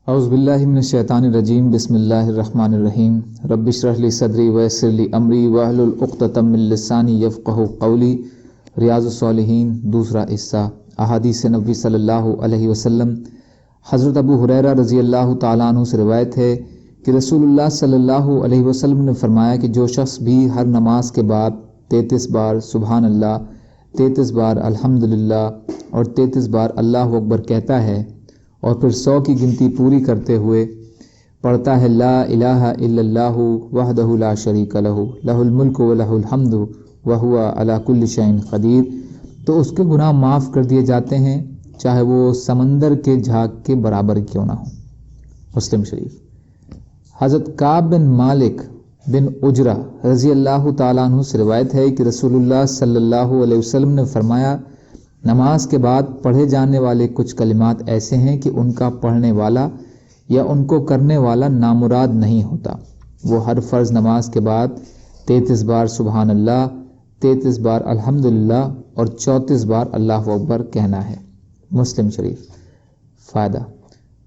اعوذ باللہ من الشیطان الرجیم بسم اللہ الرحمن الرحیم رب اشرح لی صدری ویسر لی امری واحلل عقدۃ من لسانی یفقہوا قولی۔ ریاض الصالحین دوسرا حصہ، احادیث نبوی صلی اللہ علیہ وسلم۔ حضرت ابو ہریرہ رضی اللہ تعالیٰ عنہ سے روایت ہے کہ رسول اللہ صلی اللہ علیہ وسلم نے فرمایا کہ جو شخص بھی ہر نماز کے بعد 33 بار سبحان اللہ، 33 بار الحمدللہ اور 33 بار اللہ اکبر کہتا ہے اور پھر 100 کی گنتی پوری کرتے ہوئے پڑھتا ہے لا الہ الا اللہ وحدہ لا شریک لہ لہ الملک و لہ الحمد وہو علی کل شیء قدیر، تو اس کے گناہ معاف کر دیے جاتے ہیں، چاہے وہ سمندر کے جھاگ کے برابر کیوں نہ ہو۔ مسلم شریف۔ حضرت کعب بن مالک بن عجرہ رضی اللہ تعالیٰ عنہ سے روایت ہے کہ رسول اللہ صلی اللہ علیہ وسلم نے فرمایا، نماز کے بعد پڑھے جانے والے کچھ کلمات ایسے ہیں کہ ان کا پڑھنے والا یا ان کو کرنے والا نامراد نہیں ہوتا۔ وہ ہر فرض نماز کے بعد 33 بار سبحان اللہ، 33 بار الحمدللہ اور 34 بار اللہ اکبر کہنا ہے۔ مسلم شریف۔ فائدہ: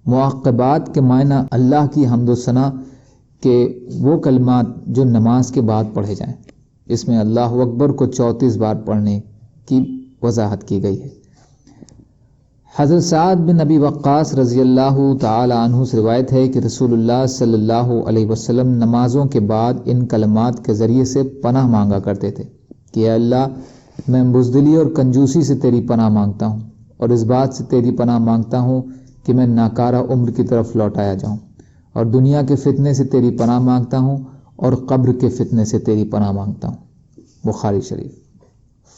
معقبات کے معنی اللہ کی حمد و ثنا کے وہ کلمات جو نماز کے بعد پڑھے جائیں۔ اس میں اللہ اکبر کو 34 بار پڑھنے کی وضاحت کی گئی ہے۔ حضرت سعد بن ابی وقاص رضی اللہ تعالی عنہ سے روایت ہے کہ رسول اللہ صلی اللہ علیہ وسلم نمازوں کے بعد ان کلمات کے ذریعے سے پناہ مانگا کرتے تھے کہ اے اللہ، میں بزدلی اور کنجوسی سے تیری پناہ مانگتا ہوں اور اس بات سے تیری پناہ مانگتا ہوں کہ میں ناکارہ عمر کی طرف لوٹایا جاؤں، اور دنیا کے فتنے سے تیری پناہ مانگتا ہوں اور قبر کے فتنے سے تیری پناہ مانگتا ہوں۔ بخاری شریف۔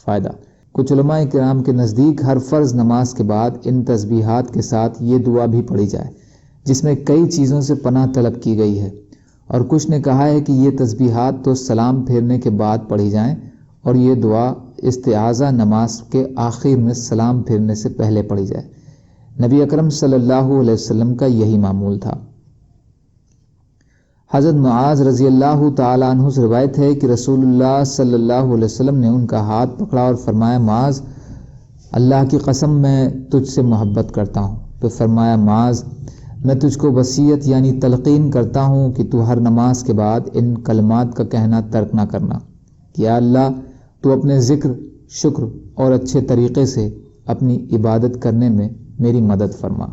فائدہ: کچھ علماء کرام کے نزدیک ہر فرض نماز کے بعد ان تسبیحات کے ساتھ یہ دعا بھی پڑھی جائے جس میں کئی چیزوں سے پناہ طلب کی گئی ہے، اور کچھ نے کہا ہے کہ یہ تسبیحات تو سلام پھیرنے کے بعد پڑھی جائیں اور یہ دعا استعاذہ نماز کے آخر میں سلام پھیرنے سے پہلے پڑھی جائے۔ نبی اکرم صلی اللہ علیہ وسلم کا یہی معمول تھا۔ حضرت معاذ رضی اللہ تعالیٰ عنہ سے روایت ہے کہ رسول اللہ صلی اللہ علیہ وسلم نے ان کا ہاتھ پکڑا اور فرمایا، معاذ، اللہ کی قسم میں تجھ سے محبت کرتا ہوں۔ پھر فرمایا، معاذ، میں تجھ کو وصیت یعنی تلقین کرتا ہوں کہ تو ہر نماز کے بعد ان کلمات کا کہنا ترک نہ کرنا کہ یا اللہ، تو اپنے ذکر، شکر اور اچھے طریقے سے اپنی عبادت کرنے میں میری مدد فرما۔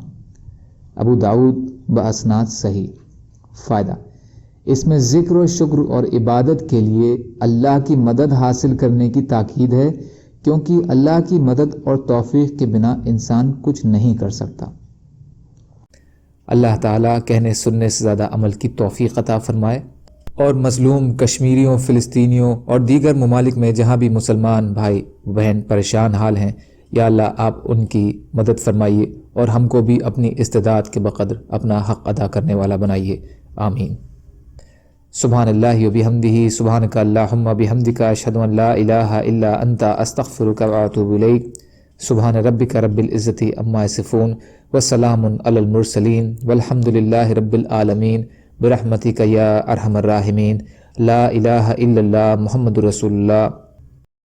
ابو داؤد باسناد صحیح۔ فائدہ: اس میں ذکر و شکر اور عبادت کے لیے اللہ کی مدد حاصل کرنے کی تاکید ہے، کیونکہ اللہ کی مدد اور توفیق کے بنا انسان کچھ نہیں کر سکتا۔ اللہ تعالیٰ کہنے سننے سے زیادہ عمل کی توفیق عطا فرمائے، اور مظلوم کشمیریوں، فلسطینیوں اور دیگر ممالک میں جہاں بھی مسلمان بھائی بہن پریشان حال ہیں، یا اللہ آپ ان کی مدد فرمائیے اور ہم کو بھی اپنی استعداد کے بقدر اپنا حق ادا کرنے والا بنائیے، آمین۔ سبحان اللہ و بحمدہ، سبحانک اللہم بحمدک، اشہد ان لا الہ الا انت، استغفرک و اتوب الیک۔ سبحان ربک رب العزت عما یصفون وسلام علی المرسلین والحمد للہ رب العالمین برحمتک یا ارحم الراحمین۔ لا الہ الا اللہ محمد رسول اللہ۔